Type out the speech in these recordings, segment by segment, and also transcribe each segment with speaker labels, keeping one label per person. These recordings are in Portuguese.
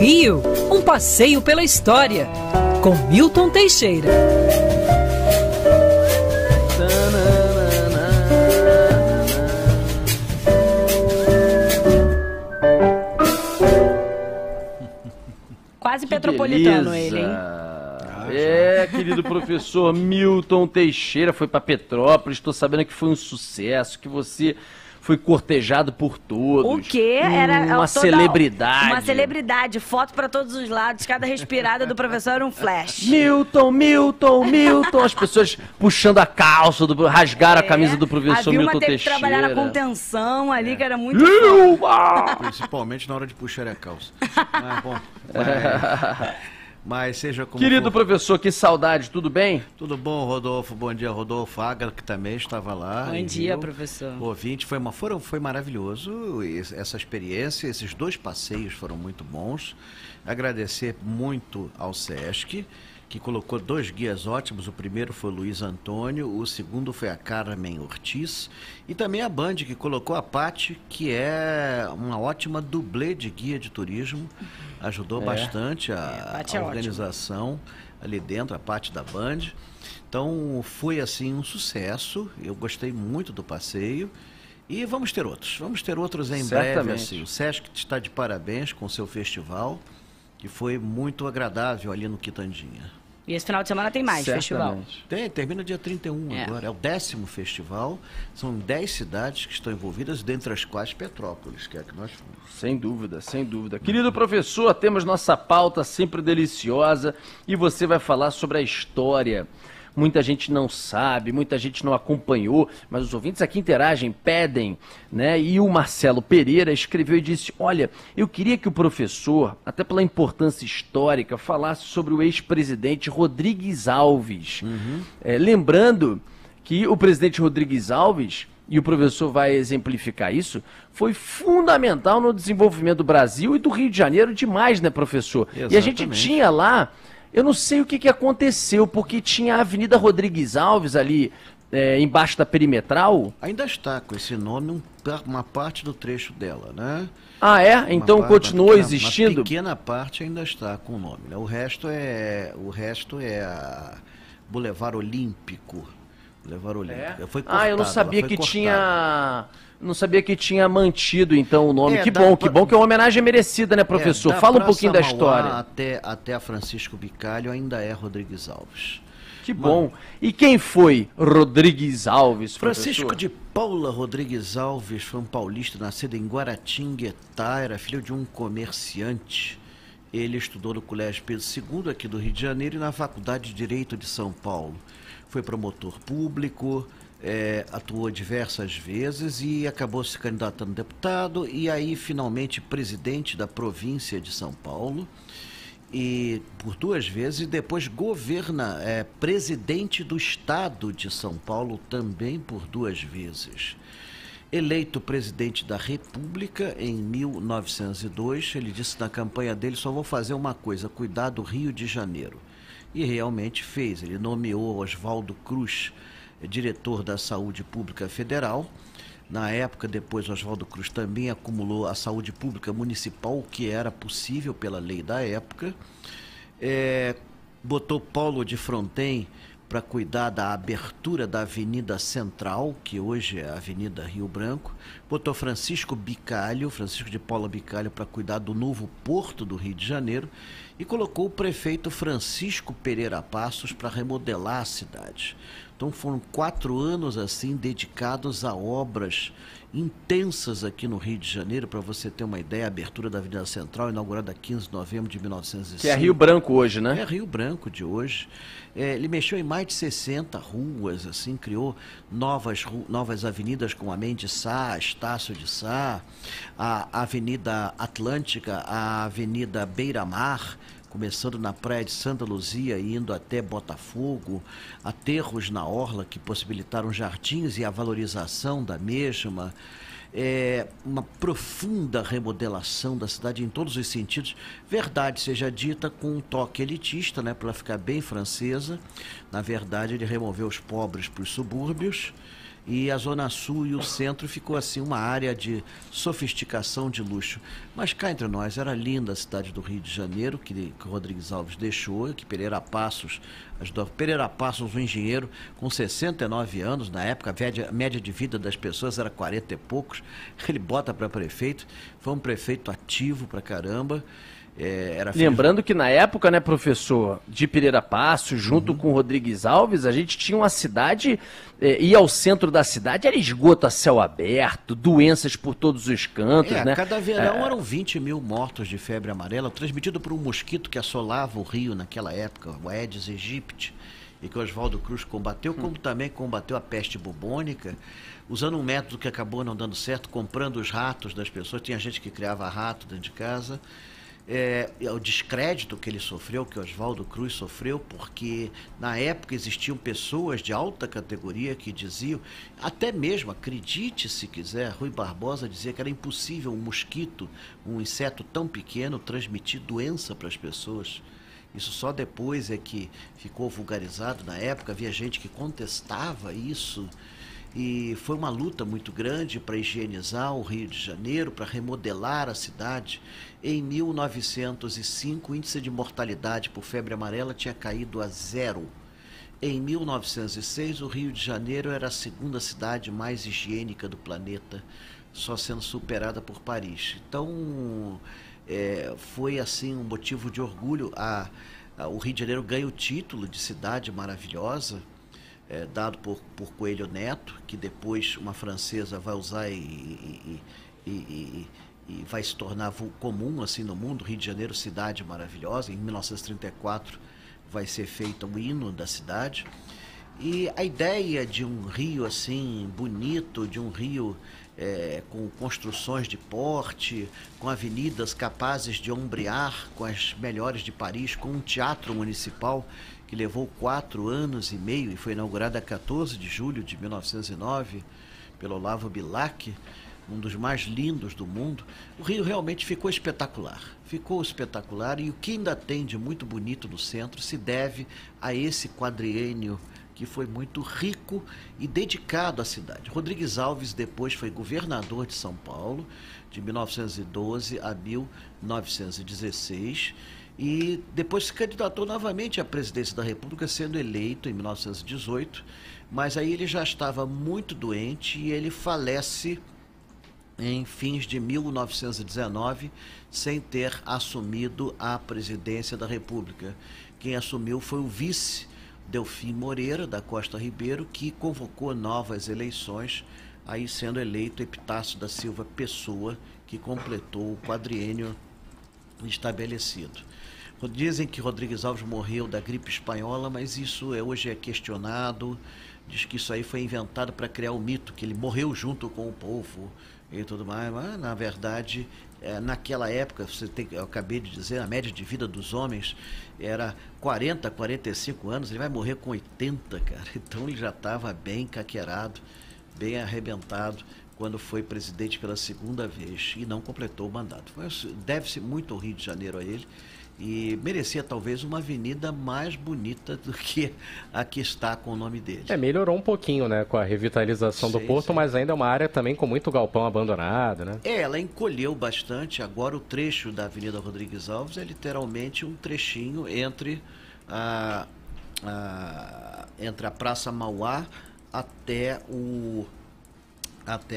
Speaker 1: Rio, um passeio pela história, com Milton Teixeira.
Speaker 2: Quase petropolitano ele, hein?
Speaker 3: Querido professor Milton Teixeira foi para Petrópolis, estou sabendo que foi um sucesso, que você foi cortejado por todos.
Speaker 2: O quê? Era
Speaker 3: uma celebridade.
Speaker 2: Uma celebridade, foto para todos os lados, cada respirada do professor era um flash.
Speaker 3: Milton, Milton, Milton, as pessoas puxando a calça, rasgaram a camisa do professor Milton Teixeira.
Speaker 2: Teve que trabalhar na contenção ali, que era muito
Speaker 4: Principalmente na hora de puxar a calça. Mas, bom, mas seja como
Speaker 3: Querido
Speaker 4: for.
Speaker 3: professor, que saudade, tudo bem?
Speaker 4: Tudo bom, Rodolfo? Bom dia, Rodolfo Agra, que também estava lá.
Speaker 2: Bom dia, professor.
Speaker 4: O ouvinte, foi maravilhoso essa experiência, esses 2 passeios foram muito bons. Agradecer muito ao SESC, que colocou 2 guias ótimos. O primeiro foi o Luiz Antônio, o segundo foi a Carmen Ortiz, e também a Band, que colocou a Pati, que é uma ótima dublê de guia de turismo. Ajudou bastante a organização ali dentro, a parte da Band. Então foi assim um sucesso, eu gostei muito do passeio e vamos ter outros em breve. Assim. O SESC está de parabéns com o seu festival, que foi muito agradável ali no Quitandinha.
Speaker 2: E esse final de semana tem mais festival?
Speaker 4: Termina dia 31 agora, é o 10º festival, são 10 cidades que estão envolvidas, dentre as quais Petrópolis, que é a que nós fomos.
Speaker 3: Sem dúvida, sem dúvida. Querido professor, temos nossa pauta sempre deliciosa e você vai falar sobre a história. Muita gente não sabe, muita gente não acompanhou, mas os ouvintes aqui interagem, pedem, né? E o Marcelo Pereira escreveu e disse: olha, eu queria que o professor, até pela importância histórica, falasse sobre o ex-presidente Rodrigues Alves. Lembrando que o presidente Rodrigues Alves, e o professor vai exemplificar isso, foi fundamental no desenvolvimento do Brasil e do Rio de Janeiro demais, né, professor? Exatamente. E a gente tinha lá... Eu não sei o que aconteceu, porque tinha a Avenida Rodrigues Alves ali embaixo da Perimetral.
Speaker 4: Ainda está com esse nome uma parte do trecho dela, né?
Speaker 3: Ah, é? Então continuou existindo?
Speaker 4: Uma pequena parte ainda está com o nome, né? O resto é a Boulevard Olímpico. Foi cortado,
Speaker 3: eu não sabia que tinha... Não sabia que tinha mantido, então, o nome. Que bom que é uma homenagem merecida, né, professor? Fala um pouquinho da história.
Speaker 4: Até a Francisco Bicalho ainda é Rodrigues Alves.
Speaker 3: Que bom. E quem foi Rodrigues Alves, professor?
Speaker 4: Francisco de Paula Rodrigues Alves foi um paulista nascido em Guaratinguetá, era filho de um comerciante. Ele estudou no Colégio Pedro II, aqui do Rio de Janeiro, e na Faculdade de Direito de São Paulo. Foi promotor público... atuou diversas vezes e acabou se candidatando a deputado e aí finalmente presidente da província de São Paulo e por 2 vezes, e depois presidente do estado de São Paulo também por 2 vezes. Eleito presidente da República em 1902, ele disse na campanha dele: só vou fazer uma coisa, cuidar do Rio de Janeiro. E realmente fez, ele nomeou Oswaldo Cruz diretor da Saúde Pública Federal. Na época, depois, Oswaldo Cruz também acumulou a saúde pública municipal, o que era possível pela lei da época. Botou Paulo de Fronten para cuidar da abertura da Avenida Central, que hoje é a Avenida Rio Branco. Botou Francisco de Paula Bicalho, para cuidar do novo porto do Rio de Janeiro. E colocou o prefeito Francisco Pereira Passos para remodelar a cidade. Então foram 4 anos assim dedicados a obras intensas aqui no Rio de Janeiro. Para você ter uma ideia, a abertura da Avenida Central, inaugurada 15 de novembro de 1905.
Speaker 3: Que é Rio Branco hoje, né?
Speaker 4: É Rio Branco de hoje. Ele mexeu em mais de 60 ruas, assim, criou novas avenidas como a Mendes Sá, Estácio de Sá, a Avenida Atlântica, a Avenida Beira-Mar, começando na praia de Santa Luzia e indo até Botafogo, aterros na orla que possibilitaram jardins e a valorização da mesma, uma profunda remodelação da cidade em todos os sentidos, verdade seja dita, com um toque elitista, né, para ficar bem francesa. Na verdade, ele removeu os pobres para os subúrbios, e a Zona Sul e o centro ficou assim uma área de sofisticação, de luxo. Mas cá entre nós, era linda a cidade do Rio de Janeiro, que Rodrigues Alves deixou, que Pereira Passos ajudou. Pereira Passos, um engenheiro com 69 anos, na época a média de vida das pessoas era 40 e poucos, ele bota para prefeito, foi um prefeito ativo pra caramba.
Speaker 3: Lembrando que na época, né, professor, de Pereira Passos, junto com Rodrigues Alves, a gente tinha uma cidade, ia ao centro da cidade, era esgoto a céu aberto, doenças por todos os cantos, né?
Speaker 4: Cada verão eram 20 mil mortos de febre amarela, transmitido por um mosquito que assolava o Rio naquela época, o Aedes aegypti, e que Oswaldo Cruz combateu, como também combateu a peste bubônica, usando um método que acabou não dando certo, comprando os ratos das pessoas. Tinha gente que criava rato dentro de casa. O descrédito que ele sofreu, que Oswaldo Cruz sofreu, porque na época existiam pessoas de alta categoria que diziam, até mesmo, acredite se quiser, Rui Barbosa dizia que era impossível um mosquito, um inseto tão pequeno, transmitir doença para as pessoas. Isso só depois é que ficou vulgarizado. Na época havia gente que contestava isso. E foi uma luta muito grande para higienizar o Rio de Janeiro, para remodelar a cidade. Em 1905, o índice de mortalidade por febre amarela tinha caído a 0. Em 1906, o Rio de Janeiro era a segunda cidade mais higiênica do planeta, só sendo superada por Paris. Então, foi assim um motivo de orgulho. O Rio de Janeiro ganha o título de cidade maravilhosa, dado por Coelho Neto, que depois uma francesa vai usar e vai se tornar comum assim no mundo. Rio de Janeiro, cidade maravilhosa. Em 1934 vai ser feito o hino da cidade. E a ideia de um rio assim bonito, de um rio com construções de porte, com avenidas capazes de ombrear com as melhores de Paris, com um teatro municipal que levou 4 anos e meio e foi inaugurado a 14 de julho de 1909 pelo Olavo Bilac, um dos mais lindos do mundo. O Rio realmente ficou espetacular. Ficou espetacular, e o que ainda tem de muito bonito no centro se deve a esse quadriênio que foi muito rico e dedicado à cidade. Rodrigues Alves depois foi governador de São Paulo, de 1912 a 1916, e depois se candidatou novamente à presidência da República, sendo eleito em 1918, mas aí ele já estava muito doente e ele falece em fins de 1919, sem ter assumido a presidência da República. Quem assumiu foi o vice Delfim Moreira da Costa Ribeiro, que convocou novas eleições, aí sendo eleito Epitácio da Silva Pessoa, que completou o quadriênio estabelecido. Dizem que Rodrigues Alves morreu da gripe espanhola, mas isso hoje é questionado. Diz que isso aí foi inventado para criar o mito, que ele morreu junto com o povo e tudo mais. Mas, na verdade, naquela época, eu acabei de dizer, a média de vida dos homens era 40, 45 anos, ele vai morrer com 80, cara. Então ele já estava bem caquerado, bem arrebentado, quando foi presidente pela segunda vez e não completou o mandato. Deve-se muito ao Rio de Janeiro a ele, e merecia talvez uma avenida mais bonita do que a que está com o nome dele.
Speaker 5: Melhorou um pouquinho, né, com a revitalização do Porto, mas ainda é uma área também com muito galpão abandonado, né?
Speaker 4: Ela encolheu bastante. Agora o trecho da Avenida Rodrigues Alves é literalmente um trechinho entre a Praça Mauá até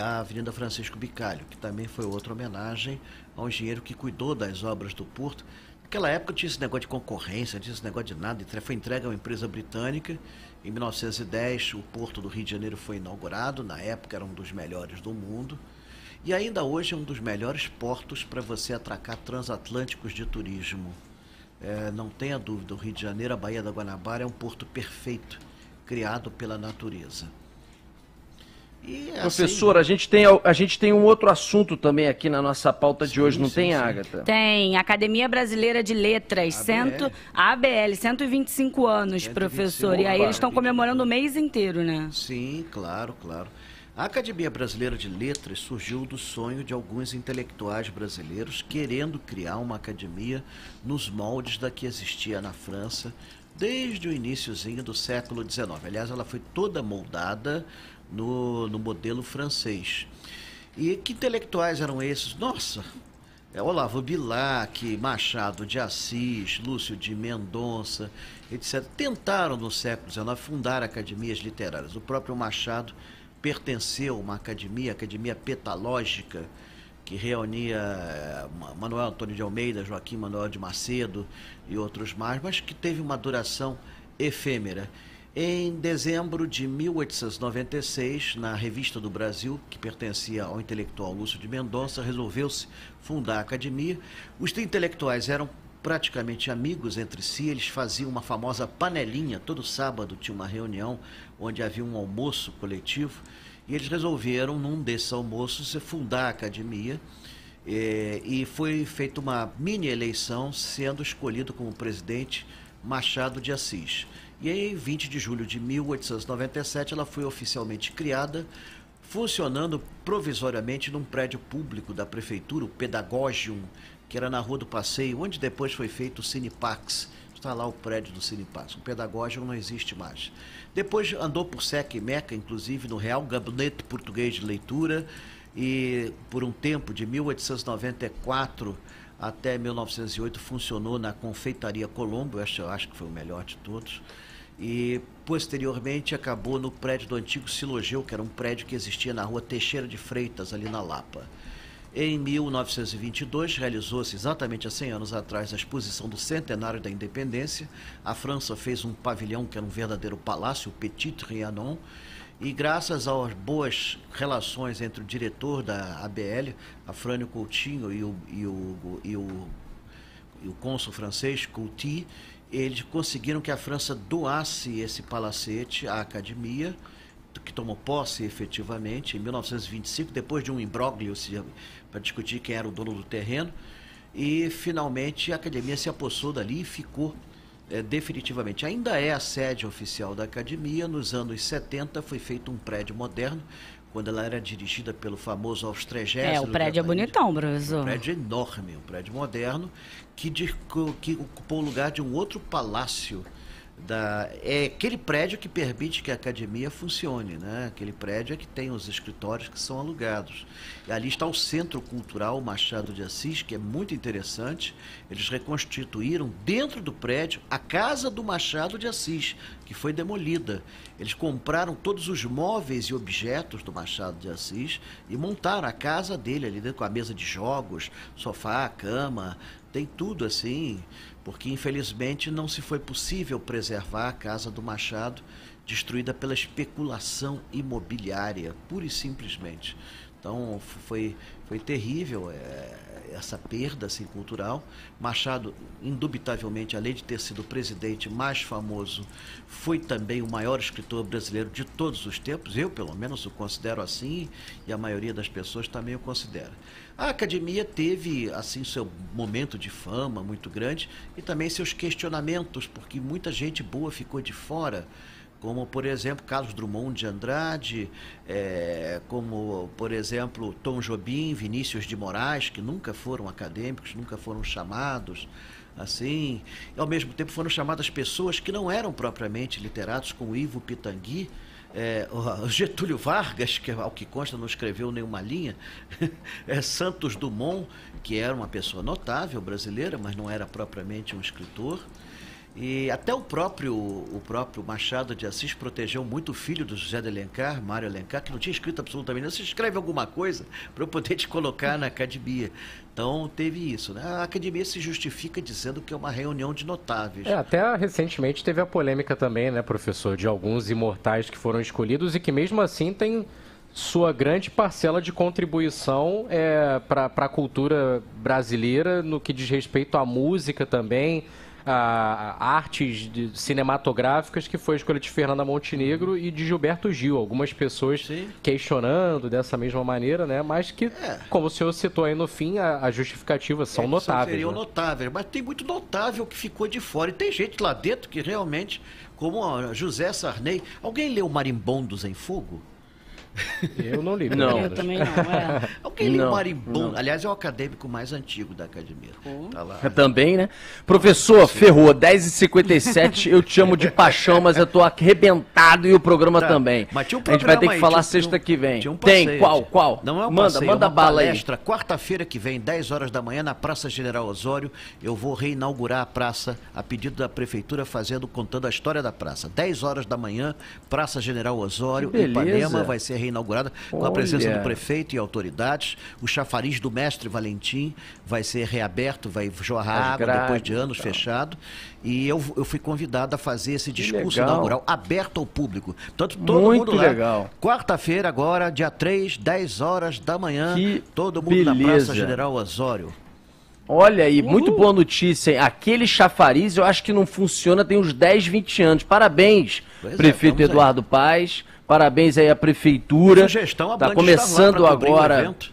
Speaker 4: a Avenida Francisco Bicalho, que também foi outra homenagem ao engenheiro que cuidou das obras do Porto. Naquela época tinha esse negócio de concorrência, não tinha esse negócio de nada, foi entregue a uma empresa britânica. Em 1910, o Porto do Rio de Janeiro foi inaugurado, na época era um dos melhores do mundo, e ainda hoje é um dos melhores portos para você atracar transatlânticos de turismo. Não tenha dúvida, o Rio de Janeiro, a Baía da Guanabara, é um porto perfeito, criado pela natureza.
Speaker 3: Professor, a gente tem um outro assunto também aqui na nossa pauta de hoje, não tem, Agatha?
Speaker 2: Tem. Academia Brasileira de Letras, ABL, 125 anos, 125, professor. E aí eles estão comemorando o mês inteiro, né?
Speaker 4: Sim, claro, claro. A Academia Brasileira de Letras surgiu do sonho de alguns intelectuais brasileiros querendo criar uma academia nos moldes da que existia na França desde o iniciozinho do século XIX. Aliás, ela foi toda moldada no modelo francês. E que intelectuais eram esses? Nossa, Olavo Bilac, Machado de Assis, Lúcio de Mendonça, etc. Tentaram no século XIX fundar academias literárias. O próprio Machado pertenceu a uma academia, a Academia Petalógica, que reunia Manuel Antônio de Almeida, Joaquim Manuel de Macedo e outros mais, mas que teve uma duração efêmera. Em dezembro de 1896, na Revista do Brasil, que pertencia ao intelectual Lúcio de Mendonça, resolveu-se fundar a academia. Os intelectuais eram praticamente amigos entre si, eles faziam uma famosa panelinha, todo sábado tinha uma reunião onde havia um almoço coletivo, e eles resolveram, num desses almoços, fundar a academia, e foi feita uma mini eleição, sendo escolhido como presidente Machado de Assis. E em 20 de julho de 1897 ela foi oficialmente criada, funcionando provisoriamente num prédio público da prefeitura, o Pedagogium, que era na Rua do Passeio, onde depois foi feito o Cinepax. Está lá o prédio do Cinepax. O Pedagogium não existe mais. Depois andou por Seca e Meca, inclusive no Real Gabinete Português de Leitura, e por um tempo, de 1894 até 1908, funcionou na Confeitaria Colombo, eu acho que foi o melhor de todos. E posteriormente acabou no prédio do antigo Silogeu, que era um prédio que existia na Rua Teixeira de Freitas, ali na Lapa. Em 1922, realizou-se exatamente há 100 anos atrás a exposição do centenário da independência. A França fez um pavilhão que era um verdadeiro palácio, o Petit Trianon, e graças às boas relações entre o diretor da ABL, Afrânio Coutinho, e o cônsul francês, Couty, eles conseguiram que a França doasse esse palacete à academia, que tomou posse efetivamente em 1925, depois de um imbróglio para discutir quem era o dono do terreno, e finalmente a academia se apossou dali e ficou definitivamente. Ainda é a sede oficial da academia. Nos anos 70 foi feito um prédio moderno, quando ela era dirigida pelo famoso Austregésilo.
Speaker 2: O prédio é bonitão, professor.
Speaker 4: Um prédio enorme, um prédio moderno, que ocupou o lugar de um outro palácio. É aquele prédio que permite que a academia funcione, né? Aquele prédio é que tem os escritórios que são alugados. E ali está o Centro Cultural Machado de Assis, que é muito interessante. Eles reconstituíram dentro do prédio a casa do Machado de Assis, que foi demolida. Eles compraram todos os móveis e objetos do Machado de Assis e montaram a casa dele ali dentro, com a mesa de jogos, sofá, cama, tem tudo assim, porque infelizmente não se foi possível preservar a casa do Machado, destruída pela especulação imobiliária, pura e simplesmente. Então foi terrível essa perda assim, cultural. Machado, indubitavelmente, além de ter sido o presidente mais famoso, foi também o maior escritor brasileiro de todos os tempos. Eu, pelo menos, o considero assim, e a maioria das pessoas também o considera. A academia teve assim seu momento de fama muito grande e também seus questionamentos, porque muita gente boa ficou de fora, como, por exemplo, Carlos Drummond de Andrade, como, por exemplo, Tom Jobim, Vinícius de Moraes, que nunca foram acadêmicos, nunca foram chamados, assim, e ao mesmo tempo foram chamadas pessoas que não eram propriamente literatos, como Ivo Pitangui, o Getúlio Vargas, que ao que consta não escreveu nenhuma linha, Santos Dumont, que era uma pessoa notável brasileira, mas não era propriamente um escritor. E até o próprio Machado de Assis protegeu muito o filho do José de Alencar, Mário Alencar, que não tinha escrito absolutamente nada. Você escreve alguma coisa para eu poder te colocar na academia. Então teve isso, né? A academia se justifica dizendo que é uma reunião de notáveis.
Speaker 5: Até recentemente teve a polêmica também, né, professor, de alguns imortais que foram escolhidos e que mesmo assim tem sua grande parcela de contribuição para a cultura brasileira no que diz respeito à música também, artes cinematográficas, que foi a escolha de Fernanda Montenegro e de Gilberto Gil. Algumas pessoas questionando dessa mesma maneira, né? Mas que, como o senhor citou aí no fim, as justificativas são notáveis.
Speaker 4: Seriam notáveis, mas tem muito notável que ficou de fora. E tem gente lá dentro que realmente, como José Sarney. Alguém leu Marimbondos em Fogo?
Speaker 5: Eu não li.
Speaker 3: Não.
Speaker 2: Eu também não, é.
Speaker 4: Alguém lê
Speaker 3: Não,
Speaker 4: Marimbondo. Aliás, é o acadêmico mais antigo da academia. Tá lá.
Speaker 3: Também, né? Professor, ferrou, 10h57, eu te amo de paixão, mas eu tô arrebentado e o programa
Speaker 4: Tá,
Speaker 3: também.
Speaker 4: mas tinha um
Speaker 3: A gente vai ter
Speaker 4: programa
Speaker 3: que
Speaker 4: aí,
Speaker 3: falar
Speaker 4: tinha
Speaker 3: sexta que vem.
Speaker 4: Tinha um
Speaker 3: Tem,
Speaker 4: passeio,
Speaker 3: qual?
Speaker 4: Não é um
Speaker 3: Manda,
Speaker 4: passeio,
Speaker 3: manda
Speaker 4: é uma
Speaker 3: bala aí.
Speaker 4: palestra. Quarta-feira que vem, 10 horas da manhã, na Praça General Osório, eu vou reinaugurar a praça, a pedido da Prefeitura, contando a história da praça. 10 horas da manhã, Praça General Osório,
Speaker 3: Que beleza.
Speaker 4: Ipanema, vai ser reinaugurada com a presença
Speaker 3: Olha.
Speaker 4: do prefeito e autoridades. O chafariz do mestre Valentim vai ser reaberto, vai jorrar água
Speaker 3: grades
Speaker 4: depois de
Speaker 3: e
Speaker 4: anos
Speaker 3: tal.
Speaker 4: fechado. E eu fui convidado a fazer esse discurso
Speaker 3: legal.
Speaker 4: inaugural aberto ao público. Tanto todo
Speaker 3: Muito
Speaker 4: mundo lá.
Speaker 3: legal.
Speaker 4: Quarta-feira agora, dia 3, 10 horas da manhã,
Speaker 3: Que
Speaker 4: todo mundo na
Speaker 3: beleza.
Speaker 4: Praça General Osório.
Speaker 3: Olha aí, muito boa notícia, hein? Aquele chafariz eu acho que não funciona tem uns 10, 20 anos. Parabéns,
Speaker 4: Pois é,
Speaker 3: prefeito
Speaker 4: estamos aí.
Speaker 3: Eduardo Paes. Parabéns aí à prefeitura.
Speaker 4: Sugestão, a
Speaker 3: Tá
Speaker 4: Band
Speaker 3: começando
Speaker 4: está lá pra cobrir o
Speaker 3: agora.
Speaker 4: evento.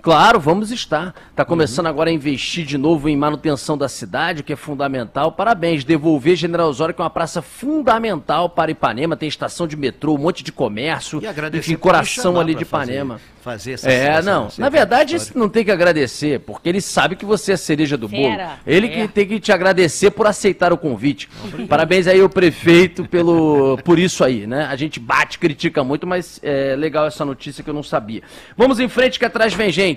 Speaker 3: Claro, vamos estar. Está começando agora a investir de novo em manutenção da cidade, o que é fundamental. Parabéns, devolver General Osório, que é uma praça fundamental para Ipanema. Tem estação de metrô, um monte de comércio,
Speaker 4: E agradecer
Speaker 3: enfim,
Speaker 4: por me
Speaker 3: coração
Speaker 4: chamar
Speaker 3: ali
Speaker 4: pra
Speaker 3: de Ipanema.
Speaker 4: fazer essa
Speaker 3: Não. Na verdade, não tem que agradecer, porque ele sabe que você é a cereja do bolo.
Speaker 2: Fera.
Speaker 3: Ele que tem que te agradecer por aceitar o convite. Parabéns aí ao prefeito por isso aí, né? A gente bate, critica muito, mas é legal essa notícia que eu não sabia. Vamos em frente, que atrás vem gente.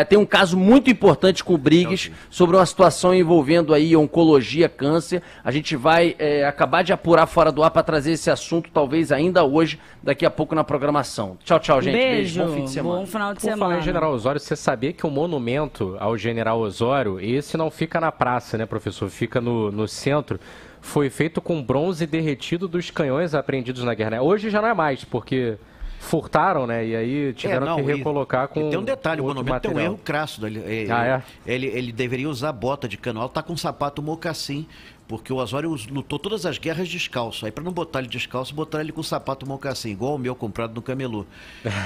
Speaker 3: Tem um caso muito importante com o Briggs sobre uma situação envolvendo aí oncologia, câncer. A gente vai acabar de apurar fora do ar para trazer esse assunto, talvez ainda hoje, daqui a pouco na programação. Tchau, tchau, gente.
Speaker 2: Beijo,
Speaker 3: Bom fim de semana.
Speaker 2: bom final de
Speaker 5: Por falar
Speaker 2: semana.
Speaker 5: em General Osório, você sabia que o monumento ao General Osório, esse não fica na praça, né, professor? Fica no centro. Foi feito com bronze derretido dos canhões apreendidos na guerra. Hoje já não é mais, porque furtaram, né? E aí tiveram que recolocar com.
Speaker 4: E tem um detalhe, o
Speaker 5: outro
Speaker 4: monumento tem um
Speaker 5: material.
Speaker 4: erro crasso.
Speaker 5: Ah,
Speaker 4: ele deveria usar bota de cano alto, tá com sapato mocassim, porque o Osório lutou todas as guerras descalço. Aí para não botar ele descalço, botaram ele com sapato mocassim, igual o meu comprado no camelô.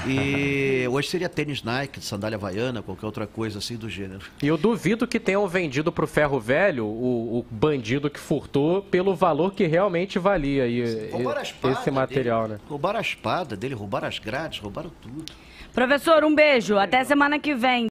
Speaker 4: E hoje seria tênis Nike, sandália havaiana, qualquer outra coisa assim do gênero.
Speaker 5: E eu duvido que tenham vendido pro ferro velho o bandido que furtou pelo valor que realmente valia
Speaker 4: Roubaram a espada
Speaker 5: esse material,
Speaker 4: dele,
Speaker 5: né?
Speaker 4: Roubaram a espada dele, roubaram as grades, roubaram tudo.
Speaker 2: Professor, um beijo. Até semana que vem.